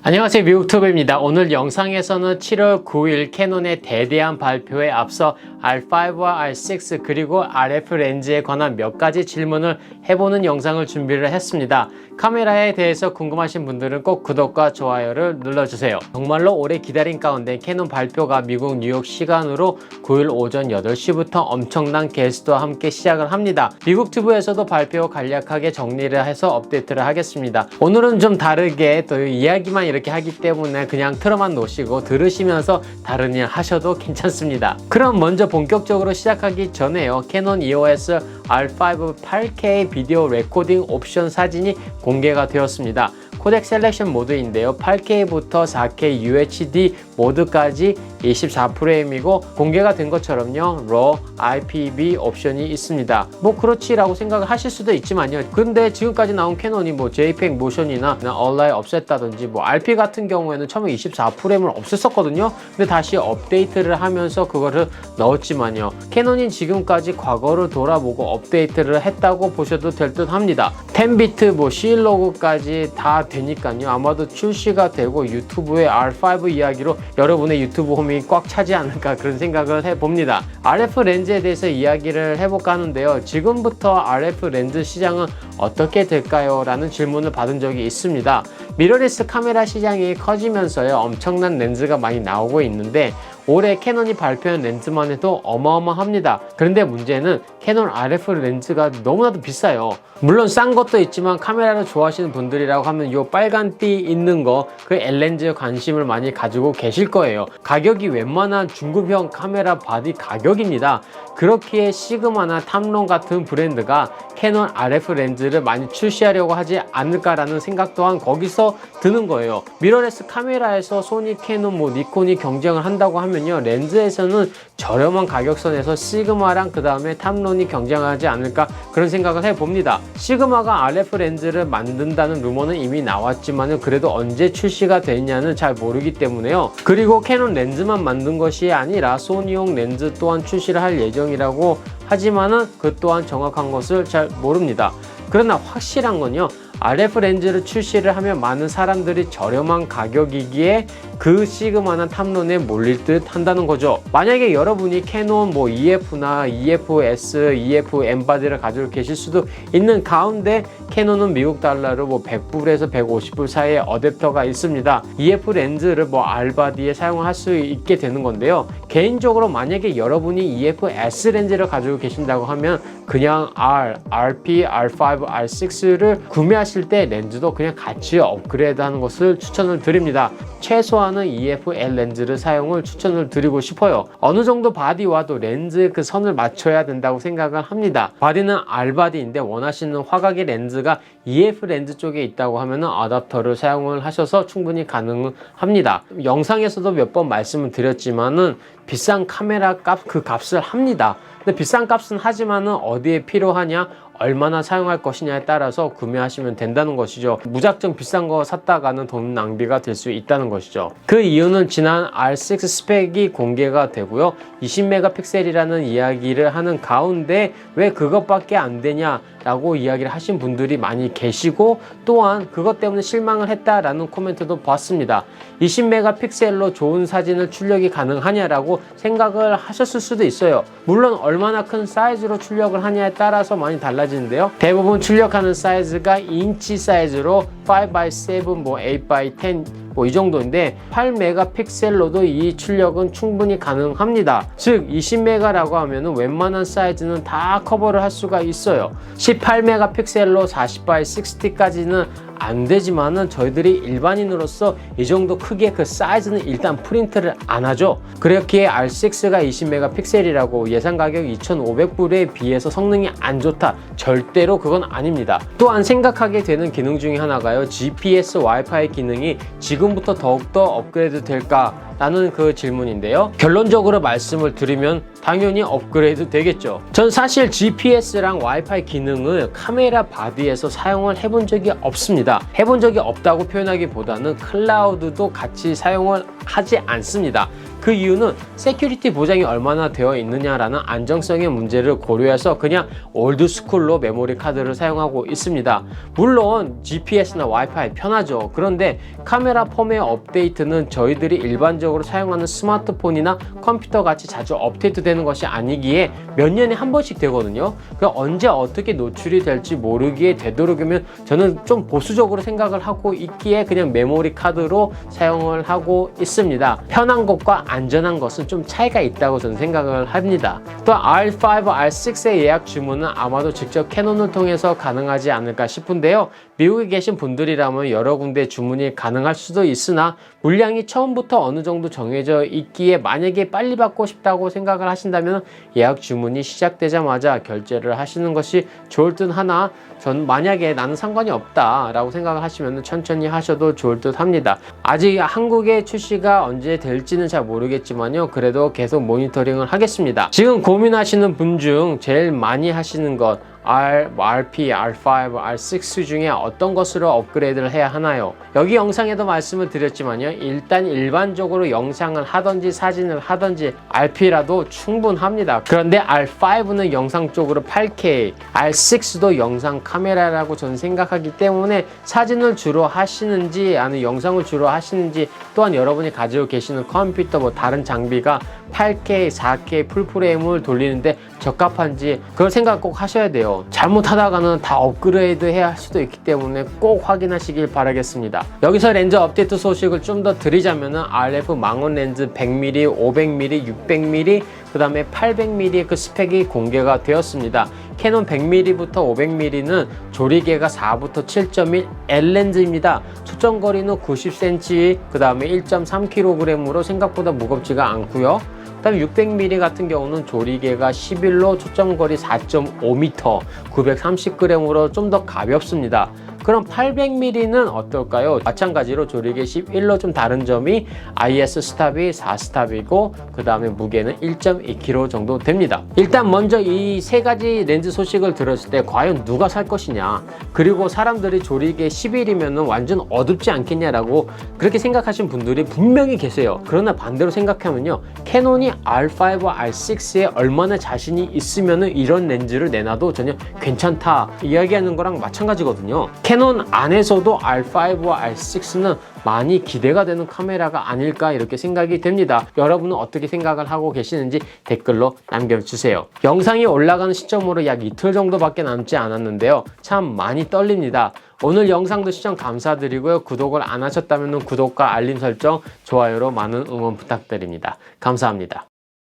안녕하세요, 미국투브입니다. 오늘 영상에서는 7월 9일 캐논의 대대한 발표에 앞서 R5와 R6 그리고 RF 렌즈에 관한 몇 가지 질문을 해보는 영상을 준비를 했습니다. 카메라에 대해서 궁금하신 분들은 꼭 구독과 좋아요를 눌러주세요. 정말로 오래 기다린 가운데 캐논 발표가 미국 뉴욕 시간으로 9일 오전 8시부터 엄청난 게스트와 함께 시작을 합니다. 미국튜브에서도 발표 간략하게 정리를 해서 업데이트를 하겠습니다. 오늘은 좀 다르게 또 이야기만 이렇게 하기 때문에 그냥 틀어만 놓으시고 들으시면서 다른 일 하셔도 괜찮습니다. 그럼 먼저 본격적으로 시작하기 전에요. 캐논 EOS R5 8K 비디오 레코딩 옵션 사진이 공개가 되었습니다. 코덱 셀렉션 모드인데요. 8K부터 4K UHD 모드까지 24프레임이고 공개가 된 것처럼요. RAW, IPV 옵션이 있습니다. 뭐 그렇지라고 생각을 하실 수도 있지만요. 근데 지금까지 나온 캐논이 뭐 JPEG 모션이나 얼라이 없앴다든지 뭐 RP 같은 경우에는 처음에 24프레임을 없앴었거든요. 근데 다시 업데이트를 하면서 그거를 넣었지만요. 캐논이 지금까지 과거를 돌아보고 업데이트를 했다고 보셔도 될 듯 합니다. 10비트 뭐 C로그까지 다 되니까요. 아마도 출시가 되고 유튜브의 R5 이야기로 여러분의 유튜브 홈이 꽉 차지 않을까 그런 생각을 해봅니다. RF 렌즈에 대해서 이야기를 해볼까 하는데요. 지금부터 RF 렌즈 시장은 어떻게 될까요? 라는 질문을 받은 적이 있습니다. 미러리스 카메라 시장이 커지면서요. 엄청난 렌즈가 많이 나오고 있는데 올해 캐논이 발표한 렌즈만 해도 어마어마합니다. 그런데 문제는 캐논 RF 렌즈가 너무나도 비싸요. 물론 싼 것도 있지만 카메라를 좋아하시는 분들이라고 하면 이 빨간 띠 있는 거 그 L렌즈에 관심을 많이 가지고 계실 거예요. 가격이 웬만한 중급형 카메라 바디 가격입니다. 그렇기에 시그마나 탐론 같은 브랜드가 캐논 RF 렌즈를 많이 출시하려고 하지 않을까라는 생각 또한 거기서 드는 거예요. 미러레스 카메라에서 소니, 캐논, 니콘이 경쟁을 한다고 하면요. 렌즈에서는 저렴한 가격선에서 시그마랑 그 다음에 탐론이 경쟁하지 않을까 그런 생각을 해봅니다. 시그마가 RF 렌즈를 만든다는 루머는 이미 나왔지만 그래도 언제 출시가 되냐는 잘 모르기 때문에요. 그리고 캐논 렌즈만 만든 것이 아니라 소니용 렌즈 또한 출시를 할 예정이라고 하지만은 그 또한 정확한 것을 잘 모릅니다. 그러나 확실한 건요. RF 렌즈를 출시를 하면 많은 사람들이 저렴한 가격이기에 그 시그마나 탐론에 몰릴 듯 한다는 거죠. 만약에 여러분이 캐논 EF나 EFS, EF-M 바디를 가지고 계실 수도 있는 가운데 캐논은 미국 달러로 100불에서 150불 사이에 어댑터가 있습니다. EF 렌즈를 R 바디에 사용을 할 수 있게 되는 건데요. 개인적으로 만약에 여러분이 EF-S 렌즈를 가지고 계신다고 하면 그냥 RP, R5, R6를 구매하실 때 렌즈도 그냥 같이 업그레이드 하는 것을 추천을 드립니다. 최소한은 EF-L 렌즈를 사용을 추천을 드리고 싶어요. 어느 정도 바디와 또 렌즈 그 선을 맞춰야 된다고 생각을 합니다. 바디는 R 바디인데 원하시는 화각의 렌즈가 EF 렌즈 쪽에 있다고 하면 어댑터를 사용을 하셔서 충분히 가능합니다. 영상에서도 몇 번 말씀을 드렸지만은 비싼 카메라 값 그 값을 합니다. 근데 비싼 값은 하지만은 어디에 필요하냐, 얼마나 사용할 것이냐에 따라서 구매하시면 된다는 것이죠. 무작정 비싼 거 샀다가는 돈 낭비가 될 수 있다는 것이죠. 그 이유는 지난 R6 스펙이 공개가 되고요. 20메가픽셀이라는 이야기를 하는 가운데 왜 그것밖에 안 되냐라고 이야기를 하신 분들이 많이 계시고 또한 그것 때문에 실망을 했다라는 코멘트도 봤습니다. 20메가픽셀로 좋은 사진을 출력이 가능하냐라고 생각을 하셨을 수도 있어요. 물론 얼마나 큰 사이즈로 출력을 하냐에 따라서 많이 달라지는데요. 대부분 출력하는 사이즈가 인치 사이즈로 5x7, 8x10 이 정도인데 8메가픽셀로도 이 출력은 충분히 가능합니다. 즉 20메가라고 하면 웬만한 사이즈는 다 커버를 할 수가 있어요. 18메가픽셀로 40x60까지는 안 되지만은 저희들이 일반인으로서 이 정도 크기의 그 사이즈는 일단 프린트를 안 하죠. 그렇기에 R6가 20메가픽셀이라고 예상 가격 2,500불에 비해서 성능이 안 좋다. 절대로 그건 아닙니다. 또한 생각하게 되는 기능 중에 하나가요. GPS 와이파이 기능이 지금부터 더욱더 업그레이드 될까? 라는 그 질문인데요. 결론적으로 말씀을 드리면 당연히 업그레이드 되겠죠. 전 사실 GPS랑 와이파이 기능을 카메라 바디에서 사용을 해본 적이 없습니다. 해본 적이 없다고 표현하기보다는 클라우드도 같이 사용을 하지 않습니다. 그 이유는 세큐리티 보장이 얼마나 되어 있느냐라는 안정성의 문제를 고려해서 그냥 올드스쿨로 메모리 카드를 사용하고 있습니다. 물론 GPS나 와이파이 편하죠. 그런데 카메라 펌웨어 업데이트는 저희들이 일반적으로 사용하는 스마트폰이나 컴퓨터 같이 자주 업데이트 되는 것이 아니기에 몇 년에 한 번씩 되거든요. 언제 어떻게 노출이 될지 모르기에 되도록이면 저는 좀 보수적으로 생각을 하고 있기에 그냥 메모리 카드로 사용을 하고 있습니다. 편한 것과 안전한 것은 좀 차이가 있다고 저는 생각을 합니다. 또 R5, R6의 예약 주문은 아마도 직접 캐논을 통해서 가능하지 않을까 싶은데요. 미국에 계신 분들이라면 여러 군데 주문이 가능할 수도 있으나 물량이 처음부터 어느 정도 정해져 있기에 만약에 빨리 받고 싶다고 생각을 하신다면 예약 주문이 시작되자마자 결제를 하시는 것이 좋을 듯 하나, 전 만약에 나는 상관이 없다 라고 생각을 하시면 천천히 하셔도 좋을 듯 합니다. 아직 한국의 출시가 언제 될지는 잘 모르겠지만요, 그래도 계속 모니터링을 하겠습니다. 지금 고민하시는 분 중 제일 많이 하시는 것 RP, R5, R6 중에 어떤 것으로 업그레이드를 해야 하나요? 여기 영상에도 말씀을 드렸지만요, 일단 일반적으로 영상을 하든지 사진을 하든지 RP라도 충분합니다. 그런데 R5는 영상 쪽으로 8K, R6도 영상 카메라라고 저는 생각하기 때문에 사진을 주로 하시는지 아니면 영상을 주로 하시는지, 또한 여러분이 가지고 계시는 컴퓨터 다른 장비가 8K, 4K 풀프레임을 돌리는데 적합한지 그걸 생각 꼭 하셔야 돼요. 잘못하다가는 다 업그레이드 해야 할 수도 있기 때문에 꼭 확인하시길 바라겠습니다. 여기서 렌즈 업데이트 소식을 좀 더 드리자면 RF 망원 렌즈 100mm, 500mm, 600mm, 그 다음에 800mm의 그 스펙이 공개가 되었습니다. 캐논 100mm부터 500mm는 조리개가 4부터 7.1 L렌즈입니다. 초점거리는 90cm, 그 다음에 1.3kg으로 생각보다 무겁지가 않고요. 그 다음에 600mm 같은 경우는 조리개가 11로 초점거리 4.5m, 930g으로 좀 더 가볍습니다. 그럼 800mm는 어떨까요? 마찬가지로 조리개 11로 좀 다른 점이 IS 스탑이 4스탑이고 그 다음에 무게는 1.2kg 정도 됩니다. 일단 먼저 이 세 가지 렌즈 소식을 들었을 때 과연 누가 살 것이냐, 그리고 사람들이 조리개 11이면 완전 어둡지 않겠냐라고 그렇게 생각하신 분들이 분명히 계세요. 그러나 반대로 생각하면요, 캐논이 R5, R6에 얼마나 자신이 있으면 이런 렌즈를 내놔도 전혀 괜찮다 이야기하는 거랑 마찬가지거든요. 캐논 안에서도 R5와 R6는 많이 기대가 되는 카메라가 아닐까 이렇게 생각이 됩니다. 여러분은 어떻게 생각을 하고 계시는지 댓글로 남겨주세요. 영상이 올라가는 시점으로 약 이틀 정도밖에 남지 않았는데요, 참 많이 떨립니다. 오늘 영상도 시청 감사드리고요. 구독을 안 하셨다면 구독과 알림 설정, 좋아요로 많은 응원 부탁드립니다. 감사합니다.